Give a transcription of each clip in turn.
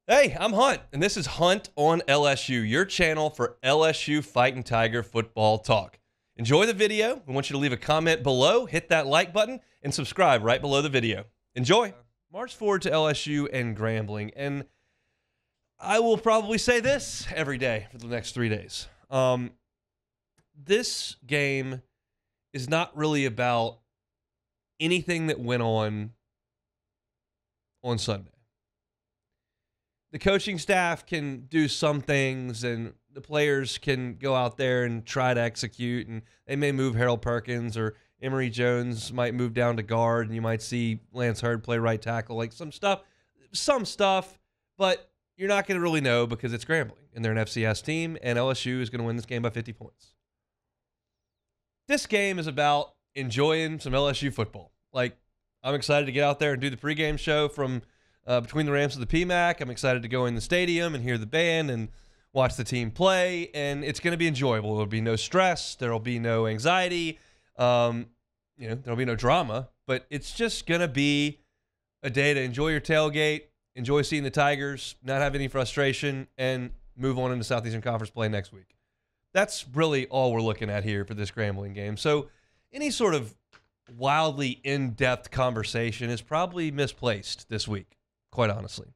Hey, I'm Hunt, and this is Hunt on LSU, your channel for LSU Fighting Tiger football talk. Enjoy the video. We want you to leave a comment below, hit that like button, and subscribe right below the video. Enjoy. March forward to LSU and Grambling, and I will probably say this every day for the next 3 days. This game is not really about anything that went on Sunday. The coaching staff can do some things, and the players can go out there and try to execute, and they may move Harold Perkins, or Emory Jones might move down to guard, and you might see Lance Hurd play right tackle, like some stuff, but you're not going to really know because it's Grambling, and they're an FCS team, and LSU is going to win this game by 50 points. This game is about enjoying some LSU football. Like, I'm excited to get out there and do the pregame show from between the Rams and the PMAC. I'm excited to go in the stadium and hear the band and watch the team play, and it's going to be enjoyable. There'll be no stress. There'll be no anxiety. There'll be no drama, but it's just going to be a day to enjoy your tailgate, enjoy seeing the Tigers, not have any frustration, and move on into Southeastern Conference play next week. That's really all we're looking at here for this Grambling game. So any sort of wildly in-depth conversation is probably misplaced this week, quite honestly.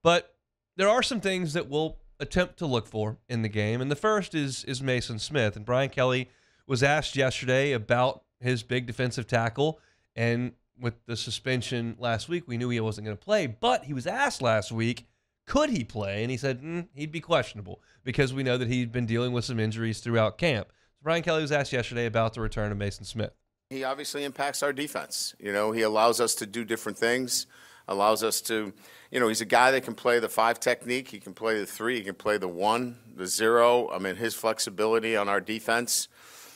But there are some things that we'll attempt to look for in the game, and the first is Maason Smith. And Brian Kelly was asked yesterday about his big defensive tackle, and with the suspension last week, we knew he wasn't going to play, but he was asked last week, could he play? And he said he'd be questionable because we know that he'd been dealing with some injuries throughout camp. So Brian Kelly was asked yesterday about the return of Maason Smith. He obviously impacts our defense. He allows us to do different things, allows us to, he's a guy that can play the 5 technique. He can play the 3. He can play the 1, the 0. I mean, his flexibility on our defense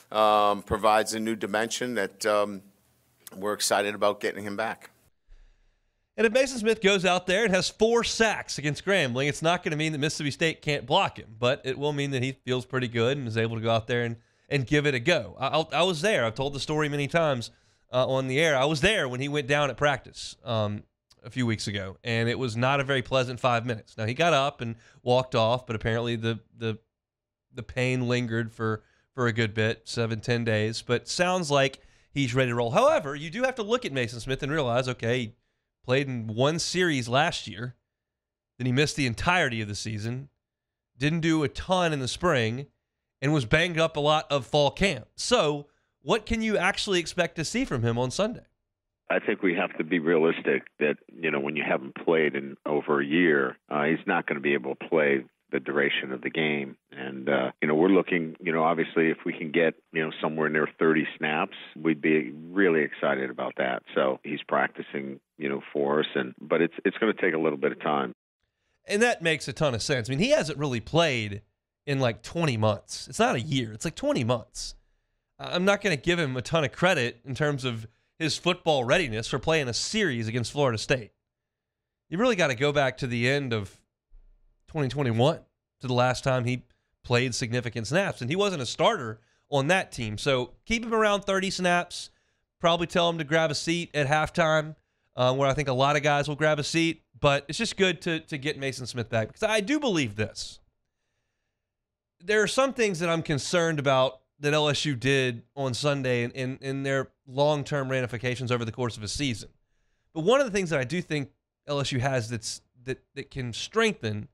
provides a new dimension that we're excited about getting him back. And if Maason Smith goes out there and has 4 sacks against Grambling, it's not going to mean that Mississippi State can't block him, but it will mean that he feels pretty good and is able to go out there and give it a go. I was there. I've told the story many times on the air. I was there when he went down at practice a few weeks ago, and it was not a very pleasant 5 minutes. Now, he got up and walked off, but apparently the pain lingered for a good bit, 7-10 days, but sounds like he's ready to roll. However, you do have to look at Maason Smith and realize, okay, he played in 1 series last year, then he missed the entirety of the season, didn't do a ton in the spring, and was banged up a lot of fall camp. So what can you actually expect to see from him on Sunday? I think we have to be realistic that, when you haven't played in over a year, he's not going to be able to play the duration of the game. And, we're looking, obviously if we can get, somewhere near 30 snaps, we'd be really excited about that. So he's practicing, for us, but it's going to take a little bit of time. And that makes a ton of sense. I mean, he hasn't really played in like 20 months. It's not a year. It's like 20 months. I'm not going to give him a ton of credit in terms of his football readiness for playing a series against Florida State. You really got to go back to the end of 2021 to the last time he played significant snaps, and he wasn't a starter on that team. So keep him around 30 snaps, probably tell him to grab a seat at halftime, where I think a lot of guys will grab a seat, but it's just good to get Maason Smith back, because I do believe this. There are some things that I'm concerned about that LSU did on Sunday in their long-term ramifications over the course of a season. But one of the things that I do think LSU has that can strengthen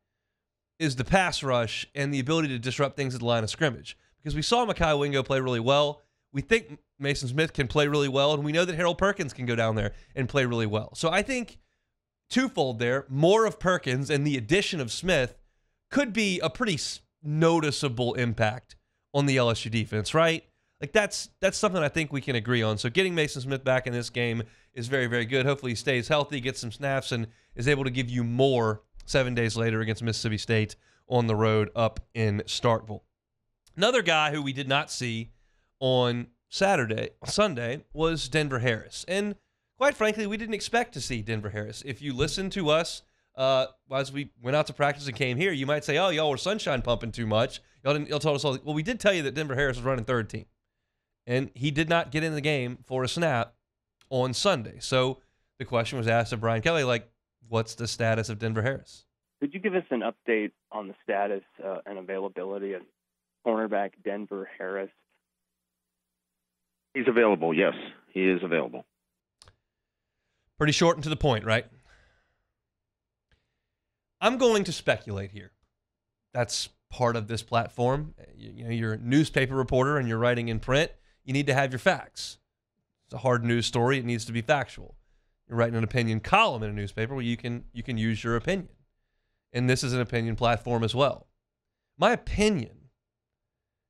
is the pass rush and the ability to disrupt things at the line of scrimmage. Because we saw Mekhi Wingo play really well. We think Maason Smith can play really well, and we know that Harold Perkins can go down there and play really well. So I think twofold there, more of Perkins and the addition of Smith could be a pretty noticeable impact on the LSU defense, right? Like that's something I think we can agree on. So getting Maason Smith back in this game is very, very good. Hopefully he stays healthy, gets some snaps, and is able to give you more 7 days later against Mississippi State on the road up in Starkville. Another guy who we did not see on Sunday was Denver Harris. And quite frankly, we didn't expect to see Denver Harris. If you listen to us as we went out to practice and came here, you might say, oh, y'all were sunshine pumping too much. Y'all told us all. Well, we did tell you that Denver Harris was running third team. And he did not get in the game for a snap on Sunday. So the question was asked of Brian Kelly, like, what's the status of Denver Harris? Could you give us an update on the status and availability of cornerback Denver Harris? He's available, yes. He is available. Pretty short and to the point, right? I'm going to speculate here. That's part of this platform. You're a newspaper reporter and you're writing in print. You need to have your facts. It's a hard news story. It needs to be factual. You're writing an opinion column in a newspaper where you can use your opinion. And this is an opinion platform as well. My opinion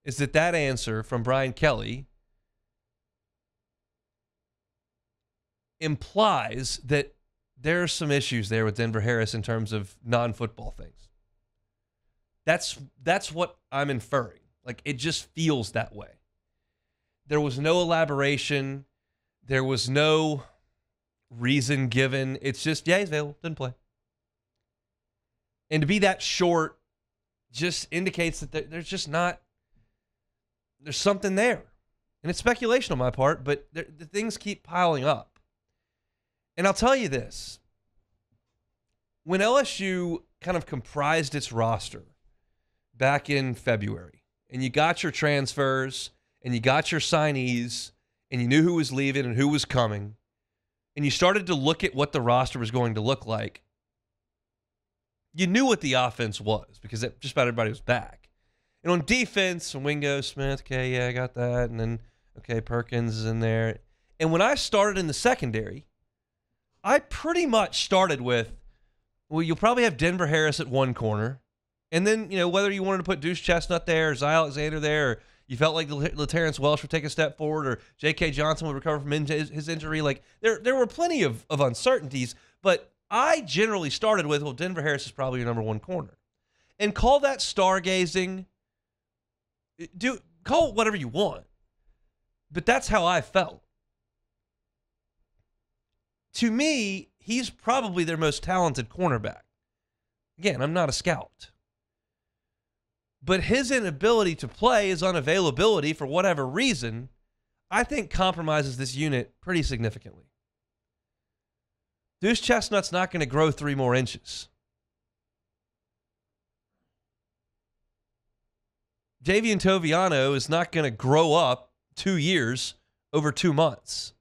is that answer from Brian Kelly implies that there are some issues there with Denver Harris in terms of non-football things. That's what I'm inferring. Like, it just feels that way. There was no elaboration. There was no reason given. It's just, yeah, he's available, didn't play. And to be that short just indicates that there's just not, there's something there. And it's speculation on my part, but the things keep piling up. And I'll tell you this. When LSU kind of comprised its roster back in February, and you got your transfers, and you got your signees, and you knew who was leaving and who was coming, and you started to look at what the roster was going to look like, you knew what the offense was because just about everybody was back. And on defense, Wingo, Smith, okay, yeah, I got that. And then, okay, Perkins is in there. And when I started in the secondary, I pretty much started with, well, you'll probably have Denver Harris at one corner. And then, whether you wanted to put Deuce Chestnut there or Zy Alexander there, or you felt like LaTerrence Welsh would take a step forward, or J.K. Johnson would recover from his injury. Like, there were plenty of uncertainties, but I generally started with, well, Denver Harris is probably your number one corner. And call that stargazing. Call it whatever you want. But that's how I felt. To me, he's probably their most talented cornerback. Again, I'm not a scout. But his inability to play, his unavailability for whatever reason, I think compromises this unit pretty significantly. Deuce Chestnut's not going to grow 3 more inches. Javian Toviano is not going to grow up 2 years over 2 months.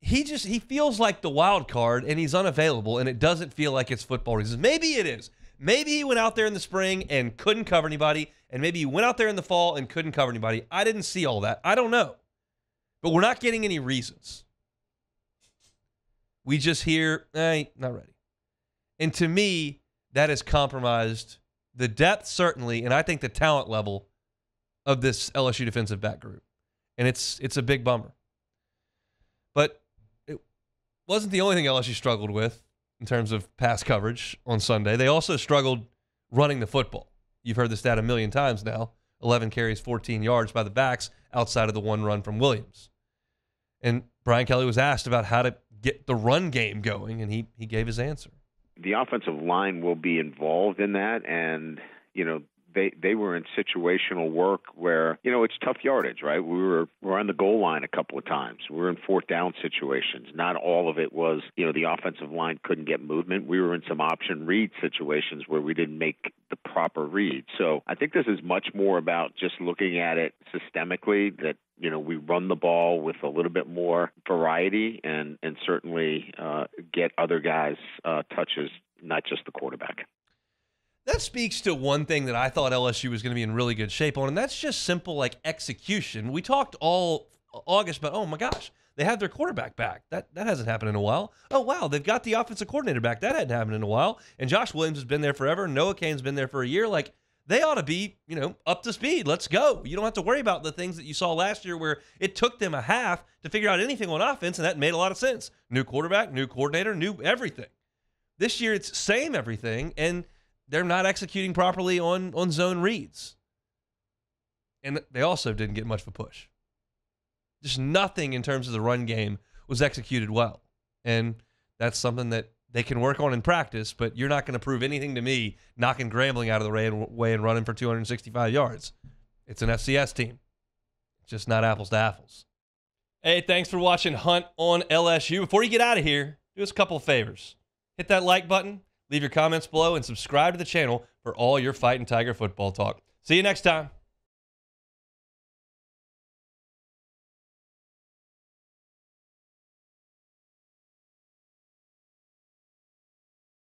He feels like the wild card, and he's unavailable, and it doesn't feel like it's football reasons. Maybe it is. Maybe he went out there in the spring and couldn't cover anybody, and maybe he went out there in the fall and couldn't cover anybody. I didn't see all that. I don't know. But we're not getting any reasons. We just hear, not ready. And to me, that has compromised the depth, certainly, and I think the talent level of this LSU defensive back group. And it's a big bummer. But it wasn't the only thing LSU struggled with in terms of pass coverage on Sunday. They also struggled running the football. You've heard the stat a million times now. 11 carries, 14 yards by the backs outside of the one run from Williams. And Brian Kelly was asked about how to get the run game going, and he gave his answer. The offensive line will be involved in that, and, they were in situational work where, it's tough yardage, right? We're on the goal line a couple of times. We're in 4th down situations. Not all of it was, the offensive line couldn't get movement. We were in some option read situations where we didn't make the proper read. So I think this is much more about just looking at it systemically, that, we run the ball with a little bit more variety and certainly get other guys touches, not just the quarterback. That speaks to one thing that I thought LSU was going to be in really good shape on, and that's just simple, execution. We talked all August about, oh, my gosh, they have their quarterback back. That hasn't happened in a while. Oh, wow, they've got the offensive coordinator back. That hadn't happened in a while. And Josh Williams has been there forever. Noah Cain's been there for a year. They ought to be, up to speed. Let's go. You don't have to worry about the things that you saw last year where it took them a half to figure out anything on offense, and that made a lot of sense. New quarterback, new coordinator, new everything. This year it's same everything, and they're not executing properly on zone reads. And they also didn't get much of a push. Just nothing in terms of the run game was executed well. And that's something that they can work on in practice, but you're not going to prove anything to me knocking Grambling out of the way and running for 265 yards. It's an FCS team. It's just not apples to apples. Hey, thanks for watching Hunt on LSU. Before you get out of here, do us a couple of favors. Hit that like button, leave your comments below, and subscribe to the channel for all your Fighting Tiger football talk. See you next time.